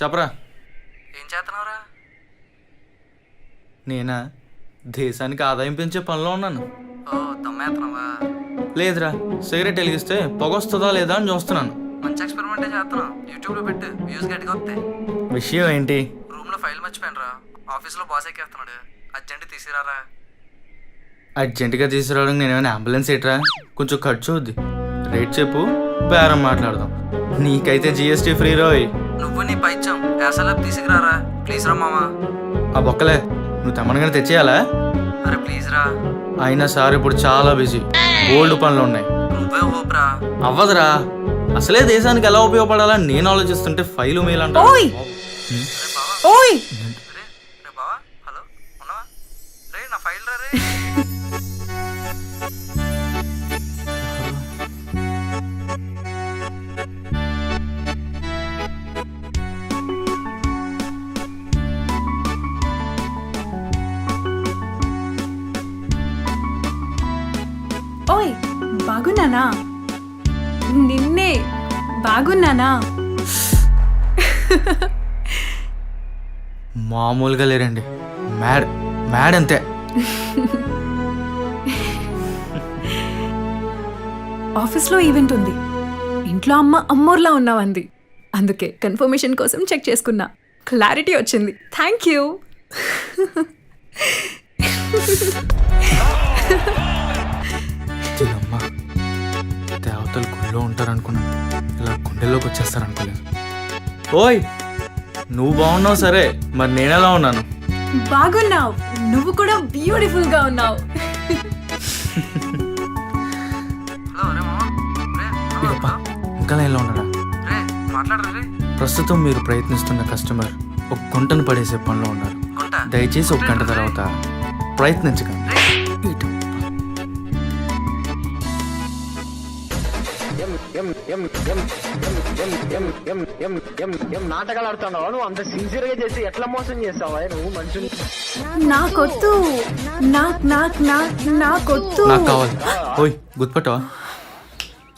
చెప్పరా. ఏం చేస్తున్నావురా? నేనా దేశానికి ఆదాయం పెంచే పనిలో ఉన్నాను. ఓ దమ్మేస్తున్నావా? లేదురా, సిగరెట్ వెలిగిస్తే పొగ వస్తుందా లేదా అని చూస్తున్నాను. మంచి ఎక్స్పెరిమెంటే చేస్తున్నావు. యూట్యూబ్లో పెట్టు, వ్యూస్ గట్టిగా వస్తాయి. విషయం ఏంటి? రూమ్లో ఫైల్ మర్చిపోయాను రా. ఆఫీస్లో బాస్ ఎక్కేస్తున్నాడు. అర్జెంట్ తీసుకురారా. అర్జెంటుగా తీసుకురావడం నేనేమైనా అంబులెన్స్ ఏట్రా? కొంచెం ఖర్చు అవుద్ది. రేట్ చెప్పు, బేరం మాట్లాడదాం. నీకైతే జిఎస్టీ ఫ్రీ రోయ్. నువ్వు నీ పైచ్చాం యాసలా తీసుకురారా ప్లీజ్ రా మామా. ఆ బొక్కలే నువ్వు తమ్మనగానే తెచ్చేయాలా? అరే ప్లీజ్ రా. అయినా సార్ ఇప్పుడు చాలా బిజీ, గోల్డ్ పనులు ఉన్నాయి. నువ్వే హోప్రా. అవ్వదురా, అసలే దేశానికి ఎలా ఉపయోగపడాలని నేను ఆలోచిస్తుంటే ఫైలు మెయిల్ అంటా. రే బావా, హలో ఉన్నావా? రే నా ఫైల్ రా. రే ఓయ్ బాగున్నానా? నిన్నే బాగున్నానా? మామూలుగా లేరండి, మ్యాడ్ మ్యాడ్ అంతే. ఆఫీస్లో ఈవెంట్ ఉంది, ఇంట్లో అమ్మ అమ్మోర్లా ఉన్నావంది. అందుకే కన్ఫర్మేషన్ కోసం చెక్ చేసుకున్నా, క్లారిటీ వచ్చింది. Thank you. అమ్మా, దేవతలు గుళ్ళో ఉంటారనుకున్నాను, ఇలా గుండెల్లోకి వచ్చేస్తారనుకోలేదు. ఓయ్ నువ్వు బాగున్నావు సరే, మరి నేనెలా ఉన్నాను? బాగున్నావు, నువ్వు కూడా బ్యూటిఫుల్ గా ఉన్నావు. హలో రే మామా. రే ఇదప్పా, ఇంకా లైన్లో ఉన్నాడా? రే మాట్లాడరా. రే ప్రస్తుతం మీరు ప్రయత్నిస్తున్న కస్టమర్ ఒక గుంటను పడేసే పనిలో ఉన్నారు. గుంట దయచేసి ఒక గంట తర్వాత ప్రయత్నించకండి. ఇటు. నాటకాలు ఆడుతున్నావు నువ్వు. అంత సిన్సియర్ గా చేసి ఎట్లా మోసం చేస్తావా నువ్వు మనుషులు? నాకొద్దు, నాకొద్దు. నాకు కావాలి. ఓయ్ గుర్తుపట్టావా?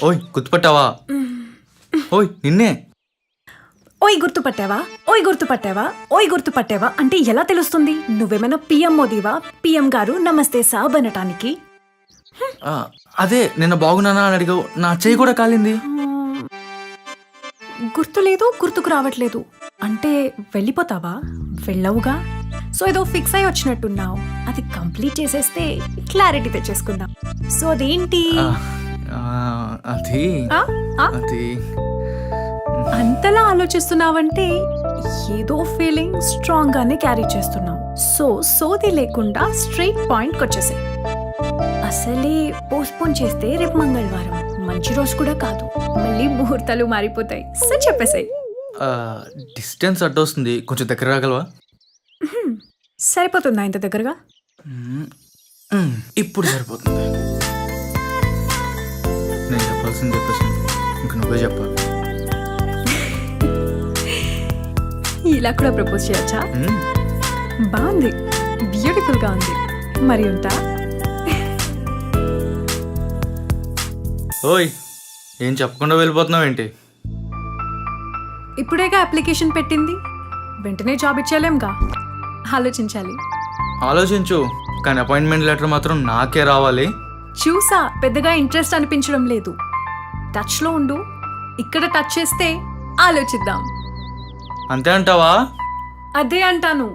ఓయ్ గుర్తుపట్టావా? ఓయ్ నిన్నే. ఓయ్ గుర్తుపట్టావా? ఓయ్ గుర్తుపట్టావా? ఓయ్ గుర్తుపట్టావా అంటే ఎలా తెలుస్తుంది? నువ్వేమైనా పిఎం మోదీవా? పిఎం గారు నమస్తే సాబ్ అనటానికి. అదే నిన్న బాగున్నానా అని అడిగావు, నా చెయ్యి కూడా కాలింది. గుర్తులేదు, గుర్తుకు రావట్లేదు అంటే వెళ్ళిపోతావా? వెళ్ళవుగా. సో ఏదో ఫిక్స్ అయి వచ్చినట్టున్నావు. అది కంప్లీట్ చేసేస్తే క్లారిటీ తెచ్చేసుకుందాం. సో అదేంటి? అది ఆ? ఆ? అది అంతలా ఆలోచిస్తున్నావంటే ఏదో ఫీలింగ్ స్ట్రాంగ్ గానే క్యారీ చేస్తున్నావు. సో సోది లేకుండా స్ట్రైట్ పాయింట్ వచ్చేసాయి. అసలే పోస్ట్పోన్ చేస్తే రేపు మంగళవారం, మంచి రోజు కూడా కాదు, మళ్ళీ ముహూర్తాలు మారిపోతాయి. సో చెప్పేసాయి. డిస్టెన్స్ అడ్డొస్తుంది, కొంచెం దగ్గర రాగలవా? సరిపోతుందా ఇంత దగ్గరగా? ఇప్పుడు సరిపోతుంది. నేను చెప్పాల్సింది చెప్పేసి ఇంక నువ్వే చెప్పాలి. ఇలా కూడా ప్రపోజ్ చేయొచ్చా? బాగుంది, బ్యూటిఫుల్ గా ఉంది. మరి ఉంటా. ఓయ్ ఏం చెప్పకుండా వెళ్ళిపోతున్నావు ఏంటి? ఇప్పుడేగా అప్లికేషన్ పెట్టింది, వెంటనే జాబ్ ఇచ్చేలేంగా, ఆలోచించాలి. ఆలోచించు, కానీ అపాయింట్మెంట్ లెటర్ మాత్రం నాకే రావాలి. చూసా, పెద్దగా ఇంట్రెస్ట్ అనిపించడం లేదు. టచ్లో ఉండు, ఇక్కడ టచ్ చేస్తే ఆలోచిద్దాం. అంతే అంటావా? అదే అంటాను.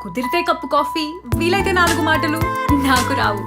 కుదిరితే కప్పు కాఫీ, వీలైతే 4 మాటలు. నాకు రావు.